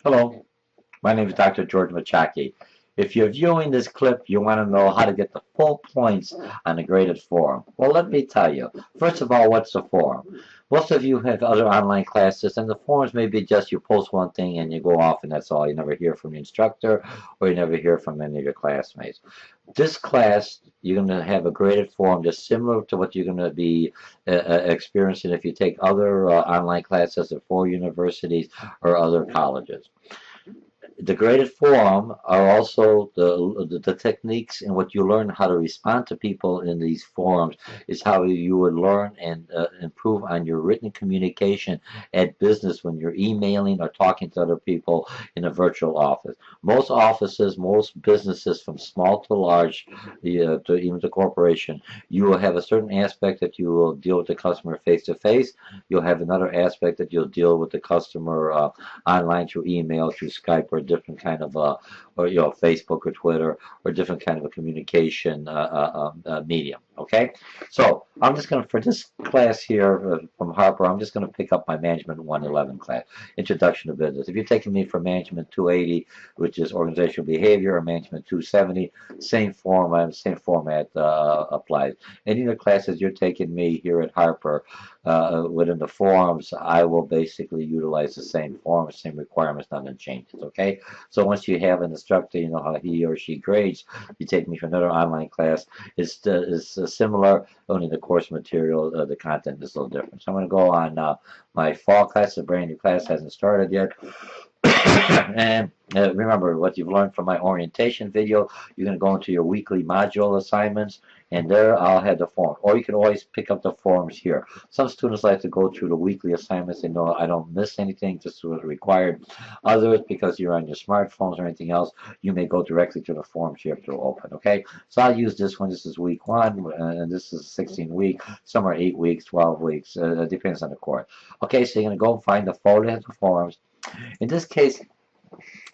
Hello, my name is Dr. George Mochocki. If you're viewing this clip, you want to know how to get the full points on a graded forum. Well, let me tell you. First of all, what's a forum? Most of you have other online classes, and the forums may be just you post one thing and you go off, and that's all. You never hear from the instructor, or you never hear from any of your classmates. This class, you're going to have a graded forum just similar to what you're going to be experiencing if you take other online classes at 4 universities or other colleges. The graded forum are also the techniques and what you learn how to respond to people in these forums is how you would learn and improve on your written communication at business when you're emailing or talking to other people in a virtual office. Most offices, most businesses from small to large, to even to corporation, you will have a certain aspect that you will deal with the customer face to face. You'll have another aspect that you'll deal with the customer online through email, through Skype, or different kind of or Facebook or Twitter, or different kind of a communication medium. Okay, so I'm just going to, for this class here from Harper, I'm just going to pick up my Management 111 class, Introduction to Business. If you're taking me for Management 280, which is Organizational Behavior, or Management 270, same format, applies. Any of the classes you're taking me here at Harper within the forums, I will basically utilize the same forms, same requirements, nothing changes. Okay, so once you have an instructor, you know how he or she grades. You take me for another online class. It's similar, only the course material, the content is a little different. So I'm going to go on my fall class. The brand new class hasn't started yet. And remember what you've learned from my orientation video. You're going to go into your weekly module assignments, and there I'll have the form. Or you can always pick up the forms here. Some students like to go through the weekly assignments. They know I don't miss anything, just what's required. Others, because you're on your smartphones or anything else, you may go directly to the forms you have to open. Okay, so I'll use this one. This is week 1, and this is 16 week. Some are 8 weeks, 12 weeks. It depends on the course. Okay, so you're going to go find the folder that has the forms. In this case,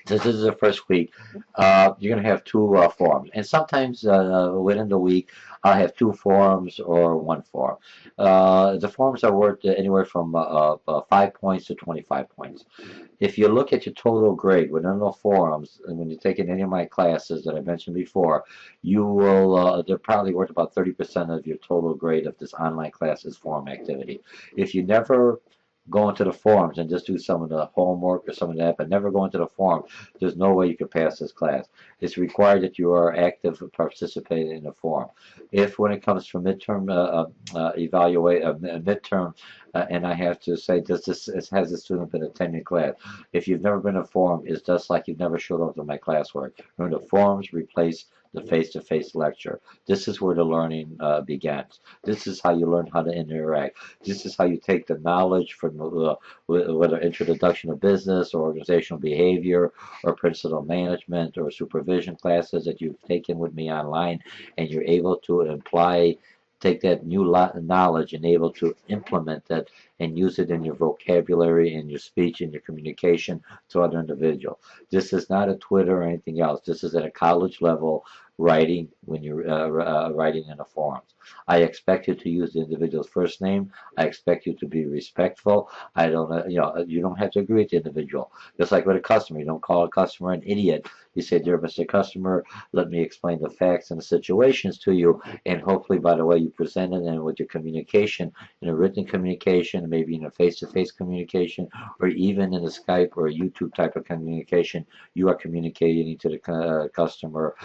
since this is the first week, you're going to have 2 forums. And sometimes within the week, I'll have 2 forums or 1 forum. The forums are worth anywhere from 5 points to 25 points. If you look at your total grade within the forums, and when you're taking any of my classes that I mentioned before, you will, they're probably worth about 30% of your total grade of this online classes forum activity. If you never go into the forums and just do some of the homework or some of that, but never go into the forum, there's no way you can pass this class. It's required that you are active participating in the forum. If when it comes from midterm midterm, and I have to say, has the student been attending class? If you've never been in a forum, it's just like you've never showed up to my classwork. Remember, the forums replace the face-to-face lecture. This is where the learning begins. This is how you learn how to interact. This is how you take the knowledge from whether introduction to business or organizational behavior or principal management or supervision classes that you've taken with me online, and you're able to take that new knowledge and able to implement that and use it in your vocabulary, in your speech, in your communication to other individuals. This is not a Twitter or anything else. This is at a college level writing when you're writing in a forums. I expect you to use the individual's first name. I expect you to be respectful. I don't, you don't have to agree with the individual. Just like with a customer, you don't call a customer an idiot. You say, "Dear Mr. Customer, let me explain the facts and the situations to you," and hopefully, by the way you present it and with your communication, in a written communication, maybe in a face-to-face communication, or even in a Skype or a YouTube type of communication, you are communicating to the customer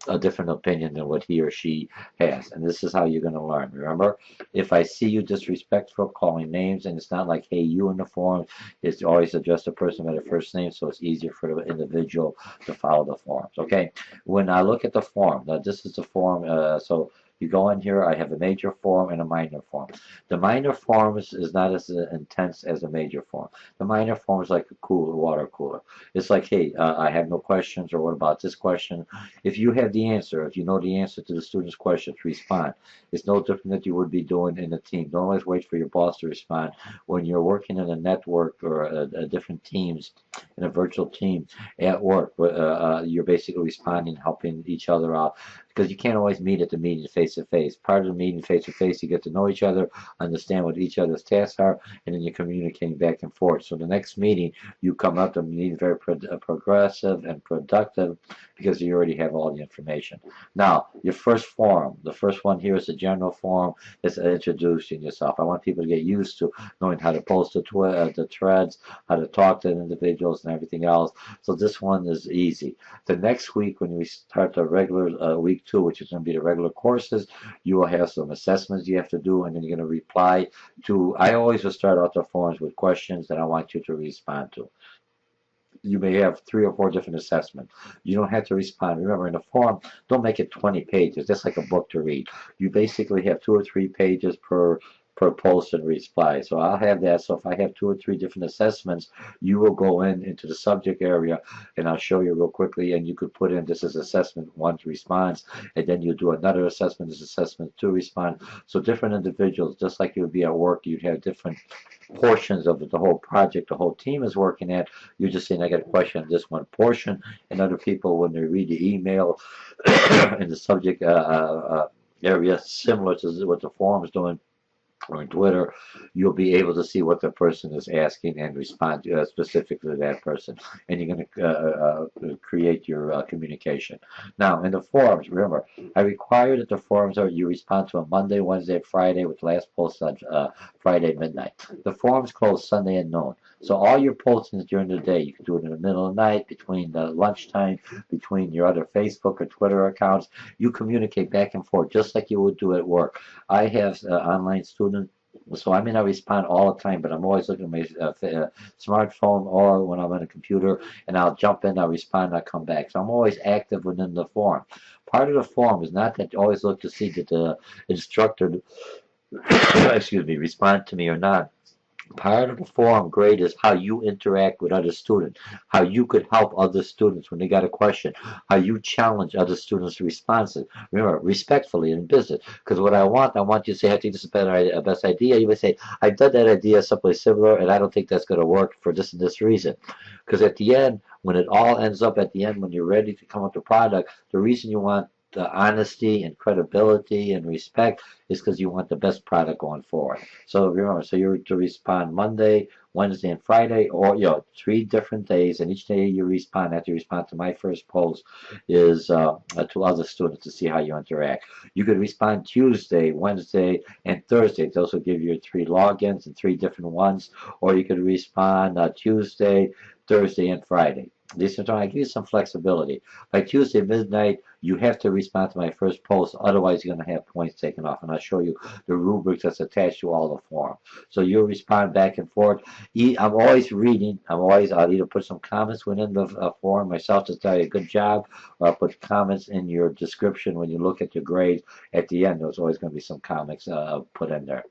a different opinion than what he or she has. And this is how you're going to learn. Remember, if I see you disrespectful, calling names, and it's not like, "Hey, you" in the forum, it's always address the person by their first name, so it's easier for the individual to follow the forums. Okay, when I look at the forum, now this is the forum, so you go in here, I have a major forum and a minor forum. The minor forum is not as intense as a major forum. The minor forum is like a water cooler. It's like, "Hey, I have no questions," or "What about this question?" If you have the answer, if you know the answer to the student's questions, respond. It's no different than you would be doing in a team. Don't always wait for your boss to respond. When you're working in a network or different teams, in a virtual team at work, you're basically responding, helping each other out, because you can't always meet at the meeting face to face. Part of the meeting face to face, you get to know each other, understand what each other's tasks are, and then you're communicating back and forth. So the next meeting, you come up to meeting very progressive and productive because you already have all the information. Now, your first forum, the first one here is a general forum. It's introducing yourself. I want people to get used to knowing how to post the threads, how to talk to individuals and everything else. So this one is easy. The next week, when we start the regular week 2, which is going to be the regular courses, you will have some assessments you have to do, and then you're going to reply to. I always will start out the forums with questions that I want you to respond to. You may have 3 or 4 different assessments. You don't have to respond. Remember, in a forum, don't make it 20 pages. That's like a book to read. You basically have 2 or 3 pages per post and reply. So I'll have that. So if I have 2 or 3 different assessments, you will go into the subject area, and I'll show you real quickly, and you could put in this is assessment 1 response, and then you do another assessment, this assessment 2 response. So different individuals, just like you would be at work, you'd have different portions of the whole project the whole team is working at. You're just saying, I got a question on this one portion, and other people, when they read the email in the subject area, similar to what the forum is doing, or on Twitter, you'll be able to see what the person is asking and respond to, specifically to that person. And you're going to create your communication. Now, in the forums, remember, I require that the forums are you respond to on Monday, Wednesday, Friday, with the last post on Friday midnight. The forums close Sunday at noon. So all your postings during the day, you can do it in the middle of the night, between the lunchtime, between your other Facebook or Twitter accounts. You communicate back and forth just like you would do at work. I have online students, so I may not respond all the time, but I'm always looking at my smartphone or when I'm on a computer, and I'll jump in, I'll respond, I'll come back. So I'm always active within the forum. Part of the forum is not that you always look to see that the instructor, excuse me, respond to me or not. Part of the forum grade is how you interact with other students, how you could help other students when they got a question, how you challenge other students' responses. Remember, respectfully in business, because what I want you to say, I think this is a best idea. You would say, I've done that idea someplace similar, and I don't think that's going to work for this and this reason. Because at the end, when it all ends up at the end, when you're ready to come up with a product, the reason you want the honesty and credibility and respect is because you want the best product going forward. So remember, so you're to respond Monday, Wednesday, and Friday, or 3 different days, and each day you respond. After you respond to my first post is to other students to see how you interact. You could respond Tuesday, Wednesday, and Thursday. Those will give you 3 logins and 3 different ones, or you could respond Tuesday, Thursday, and Friday. This is I give you some flexibility. By Tuesday midnight, you have to respond to my first post, otherwise you're going to have points taken off. And I'll show you the rubrics that's attached to all the forums. So you respond back and forth. I'm always reading. I'll either put some comments within the forum myself to tell you good job, or I'll put comments in your description when you look at your grades. At the end, there's always going to be some comics put in there.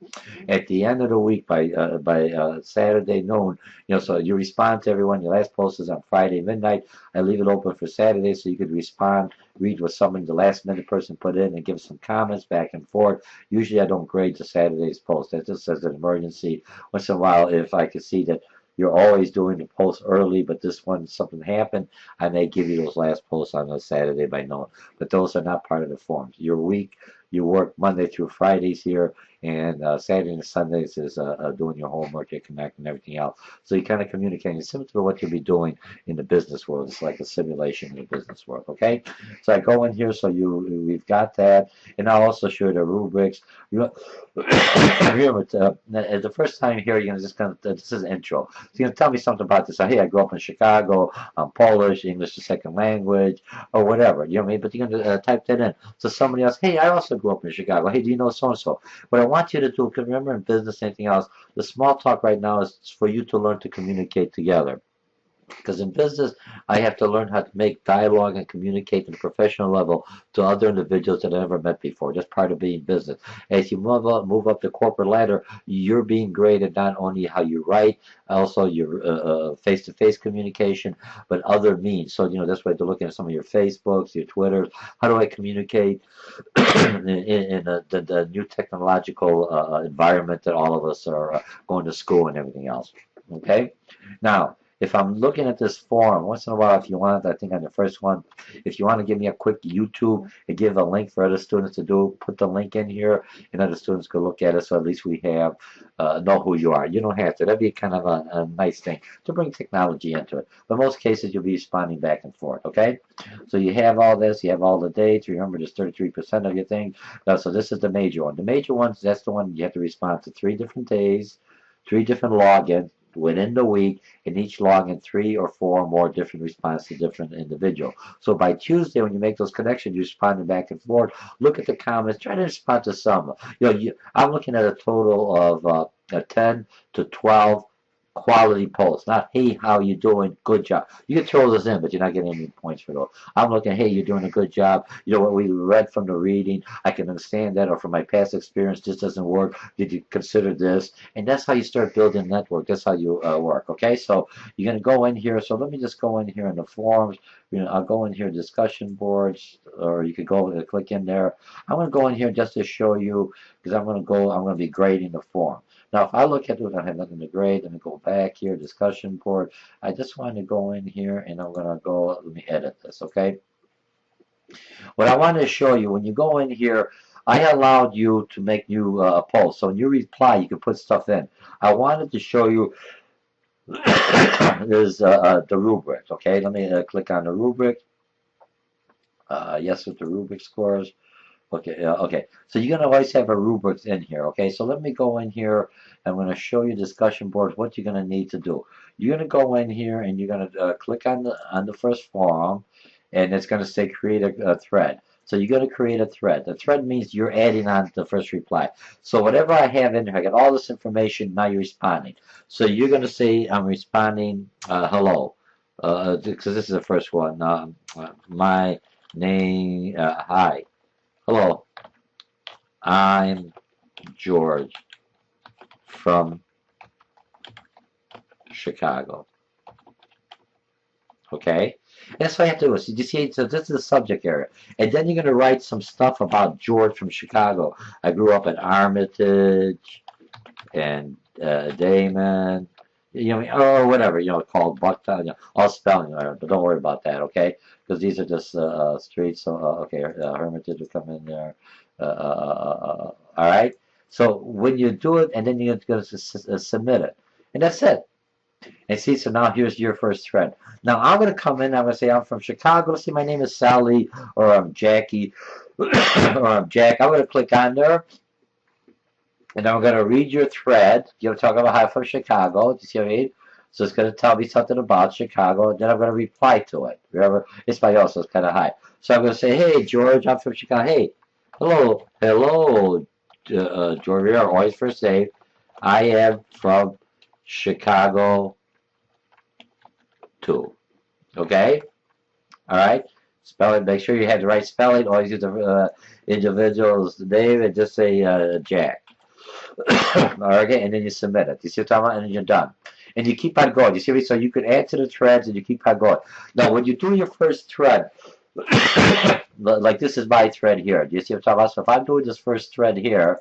At the end of the week, by Saturday noon, so you respond to everyone. Your last post is on Friday midnight. I leave it open for Saturday so you could respond, read what somebody, the last minute person put in, and give some comments back and forth. Usually I don't grade the Saturday's post. That just says an emergency. Once in a while, if I can see that you're always doing the post early, but this one, something happened, I may give you those last posts on a Saturday by noon. But those are not part of the forums. Your week, you work Monday through Fridays here, and Saturday and Sundays is doing your homework, your connect, and everything else. So you kind of communicating similar to what you'll be doing in the business world. It's like a simulation in the business world, okay? So I go in here, so we've got that, and I'll also show you the rubrics. Remember, the first time here, you're gonna just this is intro. So you're gonna tell me something about this. Hey, I grew up in Chicago. I'm Polish, English is second language, or whatever. You know what I mean? But you're gonna type that in. So somebody else, hey, I also grew up in Chicago. Hey, do you know so and so? What I want you to do, because remember in business, anything else, the small talk right now is for you to learn to communicate together. Because in business, I have to learn how to make dialogue and communicate at a professional level to other individuals that I never met before. That's part of being business. As you move up the corporate ladder, you're being graded not only how you write, also your face-to-face communication, but other means. So, that's why they're looking at some of your Facebooks, your Twitters. How do I communicate in the new technological environment that all of us are going to school and everything else? Okay? Now, if I'm looking at this form, once in a while, if you want, I think on the first one, if you want to give me a quick YouTube and give a link for other students to do, put the link in here, and other students can look at it, so at least we have know who you are. You don't have to. That'd be kind of a nice thing to bring technology into it. But most cases, you'll be responding back and forth. Okay, so you have all this, you have all the dates. Remember, there's 33% of your thing. So this is the major one. The major ones, that's the one you have to respond to 3 different days, 3 different logins within the week, and each login 3 or 4 more different responses to different individual. So by Tuesday, when you make those connections, you respond back and forth. Look at the comments. Try to respond to some. I'm looking at a total of 10 to 12 quality posts. Not, hey, how you doing? Good job. You can throw those in, but you're not getting any points for those. I'm looking, hey, you're doing a good job. You know what we read from the reading, I can understand that, or from my past experience, this doesn't work. Did you consider this? And that's how you start building a network. That's how you work. Okay, so you're going to go in here. So let me just go in here in the forums. I'll go in here, discussion boards, or you could go click in there. I'm going to go in here just to show you, because I'm going to be grading the form. Now, if I look at it, I have nothing to grade. Let me go back here, discussion board. I just want to go in here, and I'm going to go, let me edit this, okay? What I want to show you, when you go in here, I allowed you to make new posts. So when you reply, you can put stuff in. I wanted to show you is the rubric, okay? Let me click on the rubric. Yes, with the rubric scores. Okay, okay. So you're going to always have a rubric in here, okay? So let me go in here. I'm going to show you discussion boards, what you're going to need to do. You're going to go in here and you're going to click on the first forum, and it's going to say create a thread. So you're going to create a thread. The thread means you're adding on to the first reply. So whatever I have in here, I got all this information, now you're responding. So you're going to say, I'm responding, hello, because this is the first one. My name, hi. Hello, I'm George from Chicago. Okay? That's what I have to do. So you see, so this is the subject area. And then you're going to write some stuff about George from Chicago. I grew up in Armitage and Damon, or whatever, called Bucktown, all spelling, but don't worry about that, okay? Because these are just streets. So, okay, Hermitage will come in there. All right? So when you do it, and then you're going to submit it. And that's it. And see, so now here's your first thread. Now I'm going to come in, I'm going to say I'm from Chicago. See, my name is Sally, or I'm Jackie, or I'm Jack. I'm going to click on there. And I'm going to read your thread. You're talking about how I'm from Chicago. Do you see what I mean? So it's going to tell me something about Chicago. And then I'm going to reply to it. Remember, it's my also, it's kind of high. So I'm going to say, hey, George, I'm from Chicago. Hey, hello, George. We are always first name. I am from Chicago, too. Okay? All right? Spell it. Make sure you have the right spelling. Always use the individual's name and just say Jack. Okay, and then you submit it. You see what I'm talking about? And then you're done. And you keep on going. You see what I mean? So you can add to the threads and you keep on going. Now, when you do your first thread, like this is my thread here. Do you see what I'm talking about? So if I'm doing this first thread here,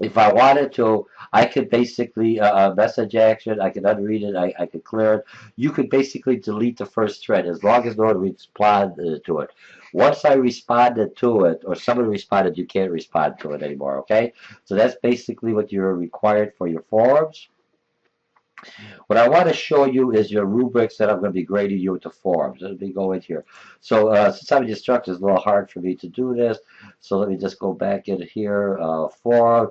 if I wanted to, I could basically message action. I could unread it. I could clear it. You could basically delete the first thread as long as no one responded to it. Once I responded to it, or somebody responded, you can't respond to it anymore, okay? So that's basically what you're required for your forums. What I want to show you is your rubrics that I'm going to be grading you with the forums. Let me go in here. So since I'm the instructor, it's a little hard for me to do this. So let me just go back in here, forum.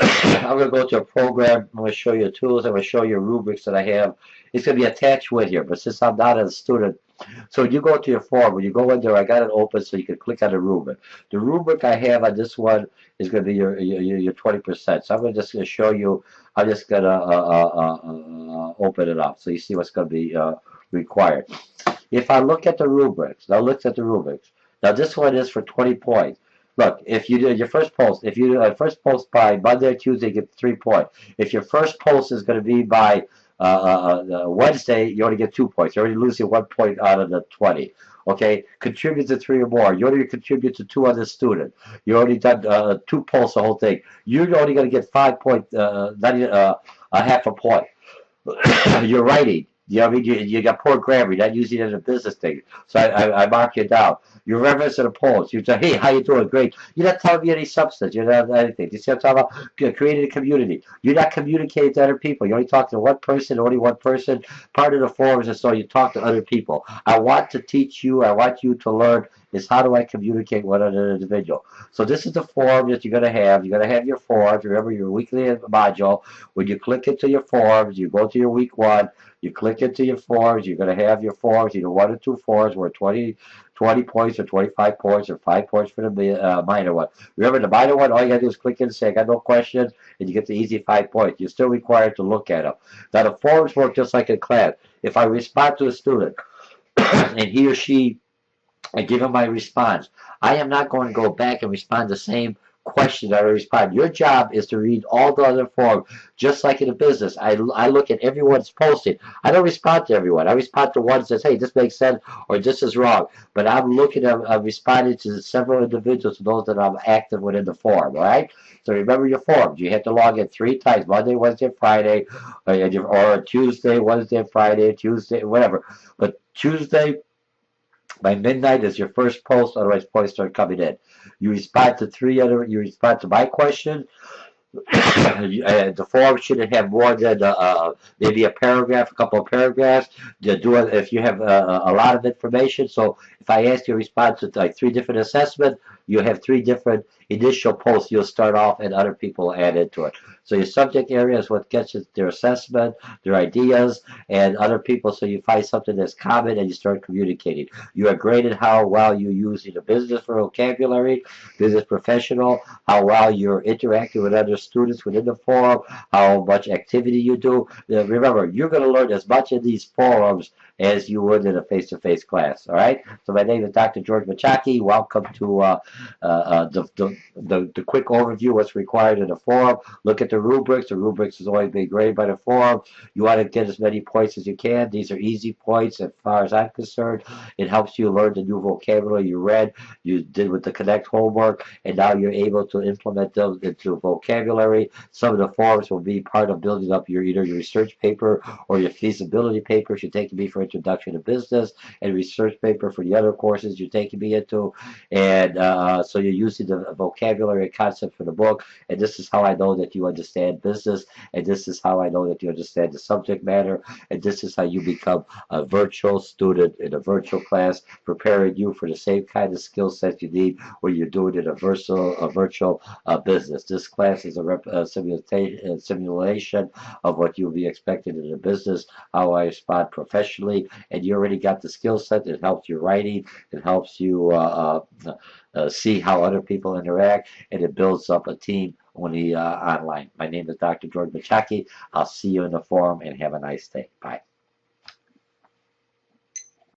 I'm going to go to a program. I'm going to show you tools. I'm going to show you rubrics that I have. It's going to be attached with here, but since I'm not a student, so when you go to your forum, when you go in there, I got it open so you can click on the rubric. The rubric I have on this one is going to be your 20%. So I'm going to just show you. I'm just going to open it up so you see what's going to be required. If I look at the rubrics, now look at the rubrics. Now this one is for 20 points. Look, if you do your first post, if you do a first post by Monday or Tuesday, you get 3 points. If your first post is going to be by Wednesday, you only get 2 points. You're already losing 1 point out of the 20. Okay, contribute to 3 or more. You already contribute to 2 other students. You already done 2 posts, the whole thing. You're only going to get 5 points, not even, a half a point. You're writing. You know what I mean? You got poor grammar. You're not using it in a business thing. So I mark you down. Your reference to the polls. You say, hey, how you doing? Great. You're not telling me any substance. You're not anything. You see what I'm talking about? Creating a community. You're not communicating to other people. You only talk to one person, only one person. Part of the forums is so you talk to other people. I want to teach you. I want you to learn is how do I communicate with another individual. So this is the form that you're going to have. You're going to have your forms. Remember your weekly module. When you click into your forms, you go to your week one, you click into your forms, you're going to have your forms, either one or two forms, where 20 points or 25 points or 5 points for the minor one. Remember the minor one, all you got to do is click in and say, I got no questions, and you get the easy 5 points. You're still required to look at them. Now the forms work just like in class. If I respond to a student, and he or she I give him my response. I am not going to go back and respond the same question that I respond. Your job is to read all the other forms, just like in a business. I look at everyone's posting. I don't respond to everyone. I respond to one that says, hey, this makes sense or this is wrong. But I'm looking at, I'm responding to several individuals, those that I'm active within the forum, all right? So remember your forums. You have to log in 3 times, Monday, Wednesday, Friday, or Tuesday, Wednesday, Friday, Tuesday, whatever. But Tuesday, by midnight is your first post, otherwise points start coming in. You respond to my question. The form shouldn't have more than maybe a paragraph, a couple of paragraphs. You do it if you have a lot of information. So if I ask you to respond to like 3 different assessments, you have 3 different initial posts you'll start off and other people add into it. So your subject area is what gets their assessment, their ideas, and other people. So you find something that's common and you start communicating. You are graded how well you use the business vocabulary, business professional, how well you're interacting with other students within the forum, how much activity you do. Remember, you're going to learn as much in these forums as you would in a face-to-face class. All right. So my name is Dr. George Mochocki. Welcome to the quick overview what's required in the forum. Look at the rubrics. The rubrics is always being graded by the forum. You want to get as many points as you can. These are easy points as far as I'm concerned. It helps you learn the new vocabulary you read, you did with the Connect homework, and now you're able to implement them into vocabulary. Some of the forms will be part of building up either your research paper or your feasibility paper if you're taking me for Introduction to Business, and research paper for the other courses you're taking me into. And so you're using the vocabulary concept for the book, and this is how I know that you understand business, and this is how I know that you understand the subject matter, and this is how you become a virtual student in a virtual class, preparing you for the same kind of skill set you need when you're doing it in a virtual business. This class is a simulation of what you'll be expected in a business, how I respond professionally, and you already got the skill set. It helps you writing, it helps you see how other people interact, and it builds up a team only online. My name is Dr. George Mochocki. I'll see you in the forum, and have a nice day. Bye.